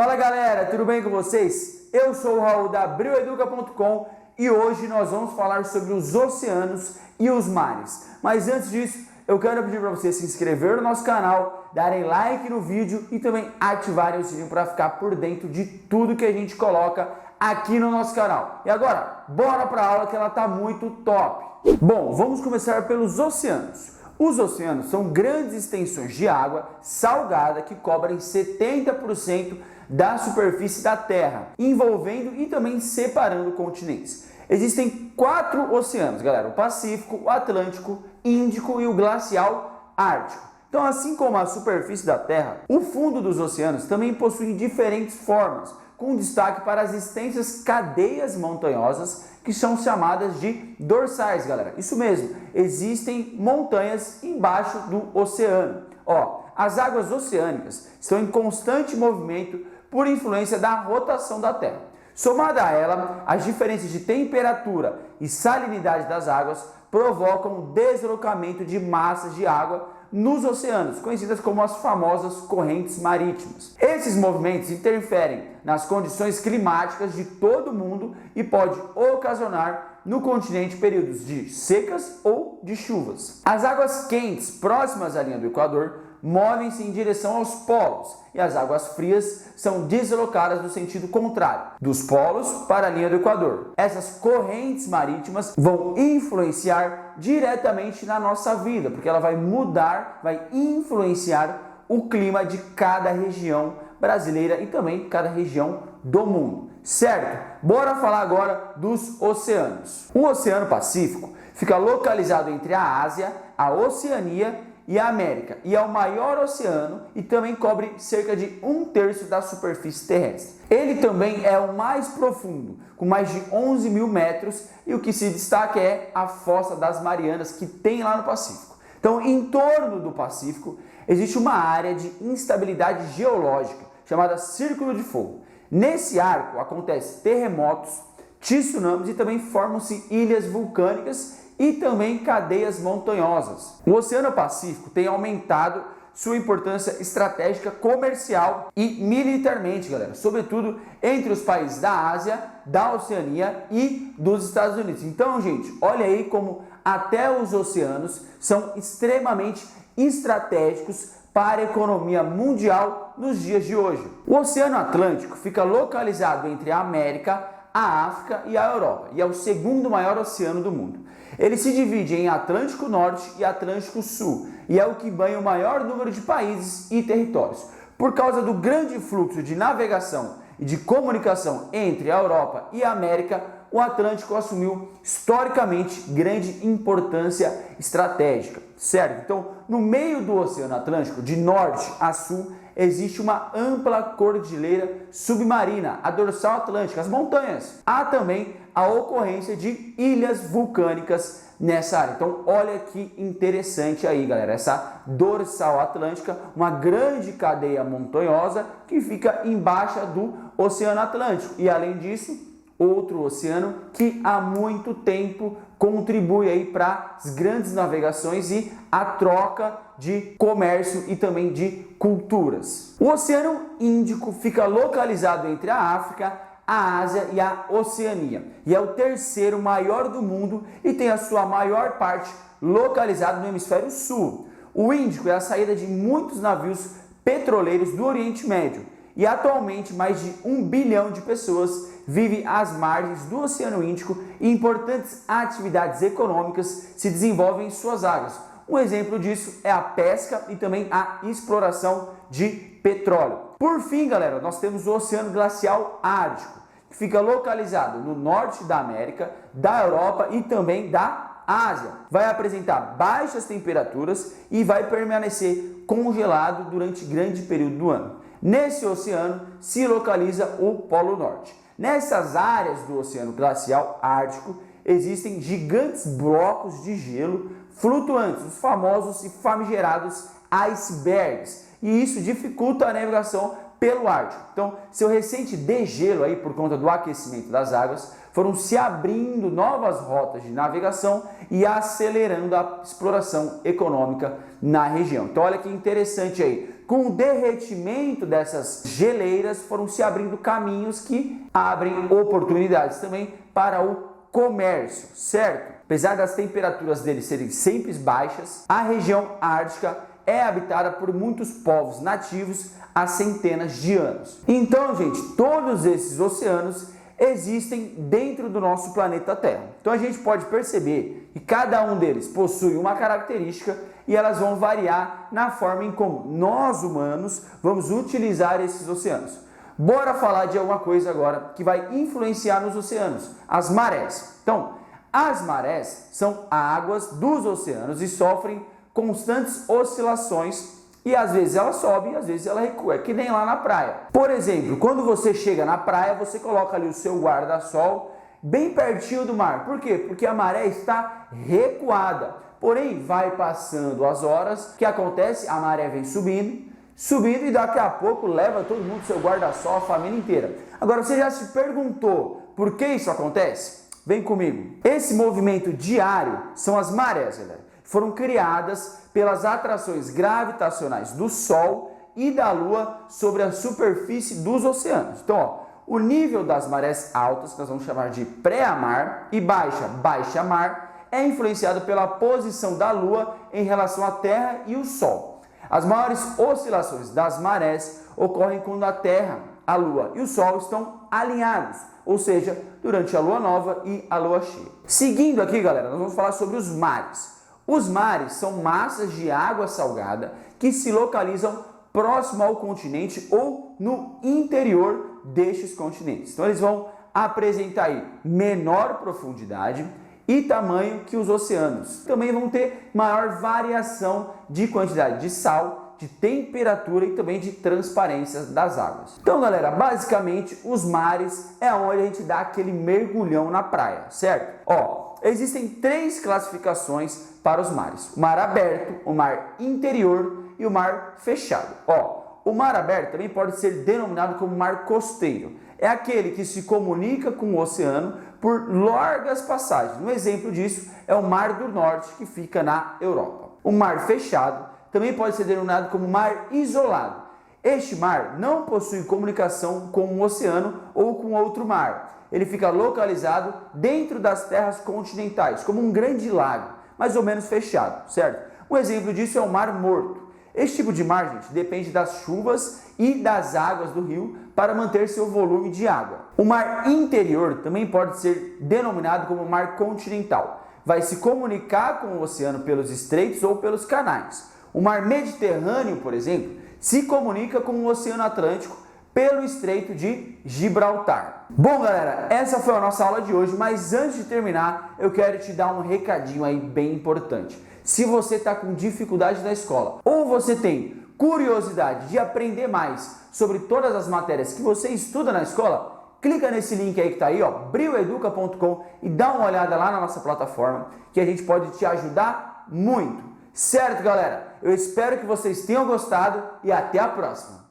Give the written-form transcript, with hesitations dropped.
Fala galera, tudo bem com vocês? Eu sou o Raul da AbrilEduca.com e hoje nós vamos falar sobre os oceanos e os mares. Mas antes disso, eu quero pedir para você se inscrever no nosso canal, darem like no vídeo e também ativarem o sininho para ficar por dentro de tudo que a gente coloca aqui no nosso canal. E agora, bora para a aula que ela tá muito top! Bom, vamos começar pelos oceanos. Os oceanos são grandes extensões de água salgada que cobrem 70% da superfície da Terra, envolvendo e também separando continentes. Existem 4 oceanos, galera: o Pacífico, o Atlântico, Índico e o Glacial Ártico. Então, assim como a superfície da Terra, o fundo dos oceanos também possui diferentes formas, com destaque para as extensas cadeias montanhosas que são chamadas de dorsais, galera. Isso mesmo, existem montanhas embaixo do oceano. As águas oceânicas estão em constante movimento por influência da rotação da Terra. Somada a ela, as diferenças de temperatura e salinidade das águas provocam o deslocamento de massas de água nos oceanos, conhecidas como as famosas correntes marítimas. Esses movimentos interferem nas condições climáticas de todo o mundo e pode ocasionar no continente períodos de secas ou de chuvas. As águas quentes próximas à linha do Equador movem-se em direção aos polos e as águas frias são deslocadas no sentido contrário, dos polos para a linha do Equador. Essas correntes marítimas vão influenciar diretamente na nossa vida, porque ela vai mudar, vai influenciar o clima de cada região brasileira e também cada região do mundo, certo? Bora falar agora dos oceanos. O Oceano Pacífico fica localizado entre a Ásia, a Oceania e a América, e é o maior oceano e também cobre cerca de 1/3 da superfície terrestre. Ele também é o mais profundo, com mais de 11 mil metros, e o que se destaca é a Fossa das Marianas que tem lá no Pacífico. Então, em torno do Pacífico, existe uma área de instabilidade geológica chamada Círculo de Fogo. Nesse arco acontecem terremotos, tsunamis e também formam-se ilhas vulcânicas e também cadeias montanhosas. O Oceano Pacífico tem aumentado sua importância estratégica comercial e militarmente, galera, sobretudo entre os países da Ásia, da Oceania e dos Estados Unidos. Então, gente, olha aí como até os oceanos são extremamente estratégicos para a economia mundial nos dias de hoje. O Oceano Atlântico fica localizado entre a América, a África e a Europa, e é o segundo maior oceano do mundo. Ele se divide em Atlântico Norte e Atlântico Sul, e é o que banha o maior número de países e territórios. Por causa do grande fluxo de navegação e de comunicação entre a Europa e a América, o Atlântico assumiu historicamente grande importância estratégica, certo? Então, no meio do Oceano Atlântico, de norte a sul, existe uma ampla cordilheira submarina, a dorsal atlântica, as montanhas. Há também a ocorrência de ilhas vulcânicas nessa área. Então, olha que interessante aí, galera, essa dorsal atlântica, uma grande cadeia montanhosa que fica embaixo do Oceano Atlântico. E além disso, outro oceano que há muito tempo contribui aí para as grandes navegações e a troca de comércio e também de culturas. O Oceano Índico fica localizado entre a África, a Ásia e a Oceania, e é o terceiro maior do mundo e tem a sua maior parte localizada no hemisfério sul. O Índico é a saída de muitos navios petroleiros do Oriente Médio e atualmente mais de 1 bilhão de pessoas vivem às margens do Oceano Índico e importantes atividades econômicas se desenvolvem em suas águas. Um exemplo disso é a pesca e também a exploração de petróleo. Por fim, galera, nós temos o Oceano Glacial Ártico, que fica localizado no norte da América, da Europa e também da Ásia. Vai apresentar baixas temperaturas e vai permanecer congelado durante grande período do ano. Nesse oceano se localiza o Polo Norte. Nessas áreas do Oceano Glacial Ártico existem gigantes blocos de gelo flutuantes, os famosos e famigerados icebergs, e isso dificulta a navegação pelo Ártico. Então, seu recente degelo aí por conta do aquecimento das águas foram se abrindo novas rotas de navegação e acelerando a exploração econômica na região. Então, olha que interessante aí, com o derretimento dessas geleiras, foram se abrindo caminhos que abrem oportunidades também para o comércio, certo? Apesar das temperaturas deles serem sempre baixas, a região ártica é habitada por muitos povos nativos há centenas de anos. Então, gente, todos esses oceanos existem dentro do nosso planeta Terra. Então a gente pode perceber que cada um deles possui uma característica e elas vão variar na forma em como nós humanos vamos utilizar esses oceanos. Bora falar de alguma coisa agora que vai influenciar nos oceanos, as marés. Então, as marés são águas dos oceanos e sofrem constantes oscilações e às vezes ela sobe e às vezes ela recua, é que nem lá na praia. Por exemplo, quando você chega na praia, você coloca ali o seu guarda-sol bem pertinho do mar. Por quê? Porque a maré está recuada. Porém, vai passando as horas, o que acontece? A maré vem subindo e daqui a pouco leva todo mundo, seu guarda-sol, a família inteira. Agora, você já se perguntou por que isso acontece? Vem comigo. Esse movimento diário são as marés, galera. Foram criadas pelas atrações gravitacionais do Sol e da Lua sobre a superfície dos oceanos. Então, ó, o nível das marés altas, que nós vamos chamar de pré-mar, e baixa-mar, é influenciado pela posição da Lua em relação à Terra e o Sol. As maiores oscilações das marés ocorrem quando a Terra, a Lua e o Sol estão alinhados, ou seja, durante a Lua nova e a Lua cheia. Seguindo aqui, galera, nós vamos falar sobre os mares. Os mares são massas de água salgada que se localizam próximo ao continente ou no interior destes continentes. Então eles vão apresentar aí menor profundidade e tamanho que os oceanos. Também vão ter maior variação de quantidade de sal, de temperatura e também de transparência das águas. Então, galera, basicamente os mares é onde a gente dá aquele mergulhão na praia, certo? Ó, existem 3 classificações para os mares: o mar aberto, o mar interior e o mar fechado. Ó, o mar aberto também pode ser denominado como mar costeiro. É aquele que se comunica com o oceano por largas passagens. Um exemplo disso é o Mar do Norte, que fica na Europa. O mar fechado também pode ser denominado como mar isolado. Este mar não possui comunicação com o oceano ou com outro mar. Ele fica localizado dentro das terras continentais, como um grande lago, mais ou menos fechado, certo? Um exemplo disso é o Mar Morto. Este tipo de mar, gente, depende das chuvas e das águas do rio para manter seu volume de água. O mar interior também pode ser denominado como mar continental. Vai se comunicar com o oceano pelos estreitos ou pelos canais. O mar Mediterrâneo, por exemplo, se comunica com o Oceano Atlântico pelo Estreito de Gibraltar. Bom, galera, essa foi a nossa aula de hoje, mas antes de terminar, eu quero te dar um recadinho aí bem importante. Se você está com dificuldade na escola ou você tem curiosidade de aprender mais sobre todas as matérias que você estuda na escola, clica nesse link aí que está aí, ó, brioeduca.com, e dá uma olhada lá na nossa plataforma, que a gente pode te ajudar muito. Certo, galera? Eu espero que vocês tenham gostado e até a próxima!